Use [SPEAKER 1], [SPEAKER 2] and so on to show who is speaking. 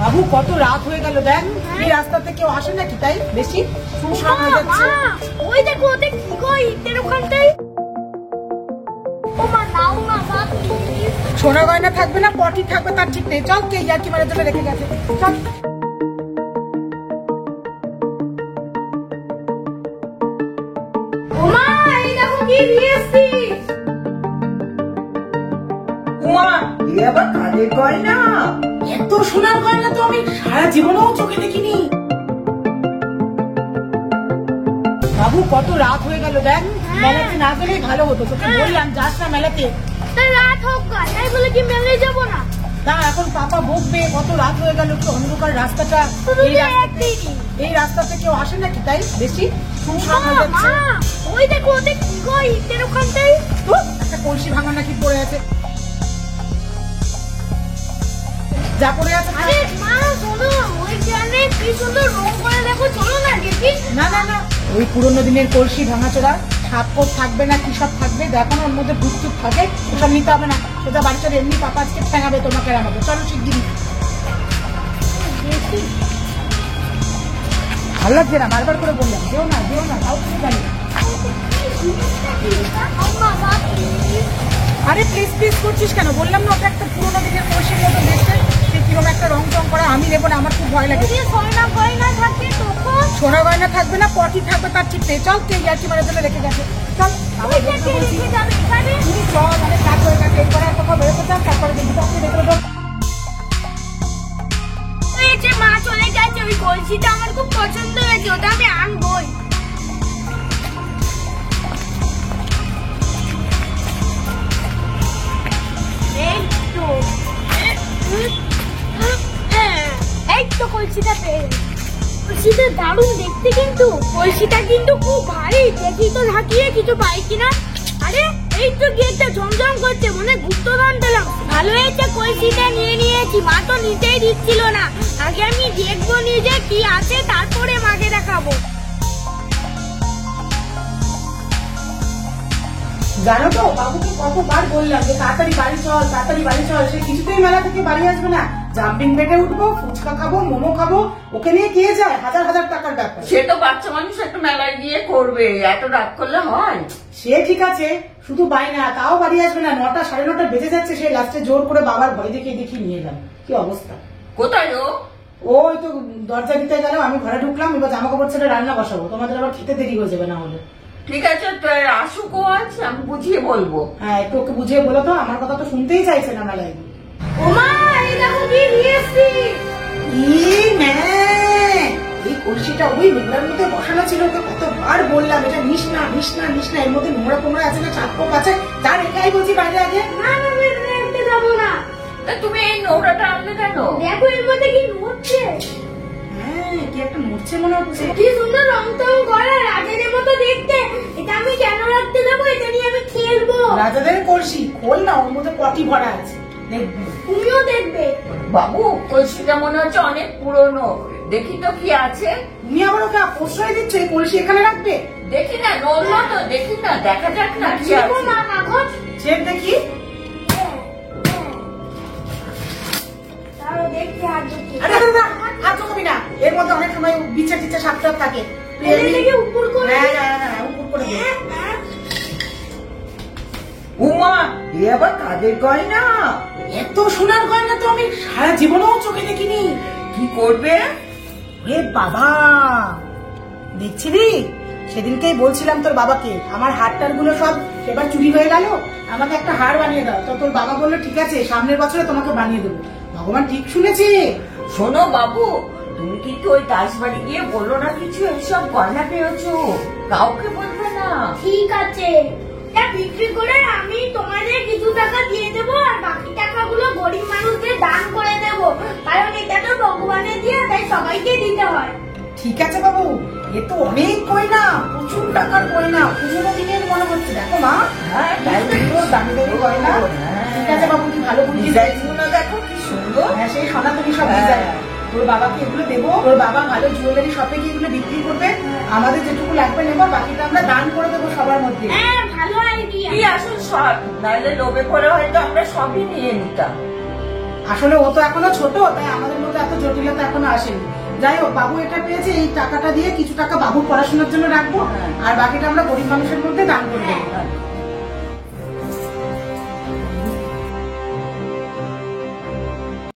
[SPEAKER 1] বাবু কত রাত হয়ে গেল, দেখ এই রাস্তাতে কেউ আসে নাকি, তাই বেশি শুনশান হয়ে যাচ্ছে।
[SPEAKER 2] ওই দেখো ওদের কি কই ইটের ওখানটায়। ও মা নাও না মা প্লিজ।
[SPEAKER 1] সোনা গয়না থাকবে না পটি থাকবে তার ঠিক নেই। চল কে ইয়ার্কি মারার জন্য রেখে গেছে, চল।
[SPEAKER 2] ও মা এই দেখো কি নিয়েছি।
[SPEAKER 1] উমা এ আবার কানের গয়না, এত সোনার গয়না তো আমি সারা জীবনেও চোখে দেখিনি। বাবু কত রাত হয়ে গেল, দেখ মেলাতে না গেলেই ভালো হতো, তোকে বললাম যাস না মেলাতে।
[SPEAKER 2] রাত হোক তাই বলে কি মেলে যাবো না?
[SPEAKER 1] না এখন পাপা বকবে, কত রাত হয়ে গেল, কি অন্ধকার রাস্তাটা। এই রাস্তাতে কেউ আসে নাকি, তাই বেশি শুনশান হয়ে যাচ্ছে।
[SPEAKER 2] ওই দেখো ওদের কি কই ইটের ওখানটায়।
[SPEAKER 1] একটা কলসি ভাঙা নাকি পড়ে আছে, যা পড়ে আছে।
[SPEAKER 2] আরে মা শোনো, ওই জানে কি সুন্দর রং করে দেখো, চলো না দেখি।
[SPEAKER 1] না না না, ওই পুরোনো দিনের কলসি ভাঙাচোরা সাপ থাকবে না কি সব থাকবে, দেখো না ওর মধ্যে ভুটচুপ থাকে, ওসব নিতে হবে না। সেটা বাড়ি চলে এমনি পাপা আজকে ঠেঙাবে তোমাকে আর আমাকে। চলো শিগগিরি। ভালো লাগছে না, বারবার করে বললাম যেও না যেও না, তাও তুমি জানি। আরে প্লিজ প্লিজ করছিস কেন, বললাম না ওটা একটা পুরোনো দিনের কলসির মতো দেখতে, সে কিরকম একটা রং টং করা, আমি নেবো না, আমার খুব ভয় লাগে।
[SPEAKER 2] সোনা গয়না থাকে তখন।
[SPEAKER 1] সোনা গয়না থাকবে না পটি থাকবে তার ঠিক নেই। চল কে ইয়ার্কি মারার জন্য রেখে গেছে, চল। তুমি চল, অনেক কাজ হয়ে গেছে, এরপরে আর কোথাও বেরোতে চান, তারপরে দেখবি তখন দেখে দেবো।
[SPEAKER 2] মা চলে যাচ্ছে, ওই কলসিটা আমার খুব পছন্দ হয়েছে, ওটা আমি আনবই। এই তো কলসিটা পেয়ে গেছি। কলসিটা দারুণ দেখতে, কিন্তু কলসিটা কিন্তু খুব ভারী, দেখি তো ঝাঁকিয়ে কিছু পাই কিনা। আরে এই তো গেটটা ঝমঝম করছে, মনে গুপ্তধন পেলাম। ভালো হয়েছে কলসিটা নিয়ে নিয়েছি, মা তো নিতেই দিচ্ছিল না। আগে আমি দেখবো নিজে কি আছে, তারপরে মাকে দেখাবো।
[SPEAKER 1] জানো তো বাবুকে কতবার বললাম যে তাড়াতাড়ি বাড়ি চল, তাড়াতাড়ি বাড়ি চল, সে কিছুতেই মেলা থেকে বাড়ি আসবে না। জাম্পিং বেডে উঠবো, ফুচকা খাবো, মোমো খাবো, ওকে নিয়ে কে যায়, হাজার হাজার টাকার ব্যাপার।
[SPEAKER 3] সে তো বাচ্চা মানুষ একটু মেলায় গিয়ে করবে, এত রাত করলে হয়?
[SPEAKER 1] সে ঠিক আছে, শুধু বাই না, তাও বাড়ি আসবে না। 9টা সাড়ে 9টা বেজে যাচ্ছে, সে লাস্টে জোর করে বাবার ভয় দেখিয়ে দেখিয়ে নিয়ে এলাম। কি অবস্থা।
[SPEAKER 3] কোথায় ও?
[SPEAKER 1] ওই তো দরজা দিতে গেল, আমি ঘরে ঢুকলাম, এবার জামা কাপড় ছেড়ে রান্না বসাবো, তোমাদের আবার খেতে দেরি হয়ে যাবে না হলে।
[SPEAKER 3] ঠিক আছে, আসুক ও আজ, আমি বুঝিয়ে বলবো।
[SPEAKER 1] হ্যাঁ একটু ওকে বুঝিয়ে বলো তো, আমার কথা তো শুনতেই চাইছে না মেলায়।
[SPEAKER 2] ওমা এই দেখো কি নিয়েছি।
[SPEAKER 1] এই কলসিটা ওই নোংরার মধ্যে বসানো ছিল, ওকে কতবার বললাম এটা নিস না নিস না নিস না, এর মধ্যে নোংরা ফোংরা আছে না, চাপক আছে, তার এটাই বলছি বাইরে আগে।
[SPEAKER 2] না আমি দেখতে যাবো না।
[SPEAKER 3] তা তুমি এই নোংরাটা আনলে কেন?
[SPEAKER 2] দেখো এর মধ্যে কি নড়ছে।
[SPEAKER 1] হ্যাঁ কি একটা নড়ছে মনে হচ্ছে।
[SPEAKER 2] কি সুন্দর রং টং করা, রাজাদের মতো দেখতে। এটা আমি কেন রাখতে যাবো, এটা নিয়ে আমি খেলবো।
[SPEAKER 1] রাজাদের কলসি খোল না, ওর মধ্যে পটি ভরা আছে, দেখবি।
[SPEAKER 2] তুমিও দেখবে।
[SPEAKER 3] বাবু কলসিটা মনে হচ্ছে অনেক পুরনো, দেখি তো কি আছে।
[SPEAKER 1] তুমি আবার ওকে প্রশ্রয় দিচ্ছ এই কলসি এখানে রাখবে?
[SPEAKER 3] দেখি না, নড়লো তো, দেখি না, দেখা যাক না কি আছে।
[SPEAKER 2] মা কাগজ
[SPEAKER 1] চেক দেখি।
[SPEAKER 2] তাও দেখতে হাত ঢুকি।
[SPEAKER 1] আরে দাদা হাত ঢোকাবি না, এর মধ্যে অনেক সময় বিছে টিচে সাপ টাপ থাকে।
[SPEAKER 2] এদিকে উপর করে।
[SPEAKER 1] হ্যাঁ উপর করে দে।
[SPEAKER 3] উমা এ আবার কাদের গয়না?
[SPEAKER 1] এত সোনার গয়না তো আমি সারা জীবনেও চোখে দেখিনি।
[SPEAKER 3] কি করবে?
[SPEAKER 1] এ বাবা দেখছিলি, সেদিনকেই বলছিলাম তোর বাবাকে আমার হারটার গুলো সব এবার চুরি হয়ে গেল, আমাকে একটা হার বানিয়ে দাও। তো তোর বাবা বললো ঠিক আছে সামনের বছরে তোমাকে বানিয়ে দেবো। ভগবান ঠিক শুনেছে।
[SPEAKER 3] শোনো বাবু, তুমি কিন্তু ওই দাসবাড়ি গিয়ে বললো না কিছু, এইসব গয়না পেয়েছো, কাউকে বলবে না।
[SPEAKER 2] ঠিক আছে, এটা বিক্রি করে আমি তোমাদের কিছু টাকা দিয়ে দেবো, আর বাকি টাকাগুলো গরিব মানুষদের দান করে দেবো, কারণ এটা তো ভগবানের দিয়ে, তাই সবাইকে দিতে হয়।
[SPEAKER 1] ঠিক আছে বাবু, এ তো অনেক গয়না, প্রচুর টাকার গয়না, পুরোনো দিনের মনে হচ্ছে। দেখো মা,
[SPEAKER 3] হ্যাঁ
[SPEAKER 1] দামি দামি গয়না। ঠিক আছে বাবু, কি ভালো বুদ্ধি।
[SPEAKER 3] ডিজাইনগুলো দেখো কি সুন্দর।
[SPEAKER 1] হ্যাঁ সেই সনাতনী সব ডিজাইন। তোর বাবাকে এগুলো দেবো, তোর বাবা ভালো জুয়েলারি শপে গিয়ে এগুলো বিক্রি করবে, আমাদের যেটুকু লাগবে নেবো, বাকিটা আমরা দান করে দেবো সবার মধ্যে।
[SPEAKER 2] হ্যাঁ ভালো আইডিয়া।
[SPEAKER 3] কি আসল সব, নাহলে লোভে পড়ে হয়তো আমরা সবই নিয়ে নিতাম।
[SPEAKER 1] আসলে ও তো এখনো ছোট, তাই আমাদের মধ্যে এত জটিলতা এখনো আসেনি। যাই হোক, বাবু এটা পেয়েছে, এই টাকাটা দিয়ে কিছু টাকা বাবুর পড়াশোনার জন্য রাখবো, আর বাকিটা আমরা গরিব মানুষের মধ্যে দান করে দেবো।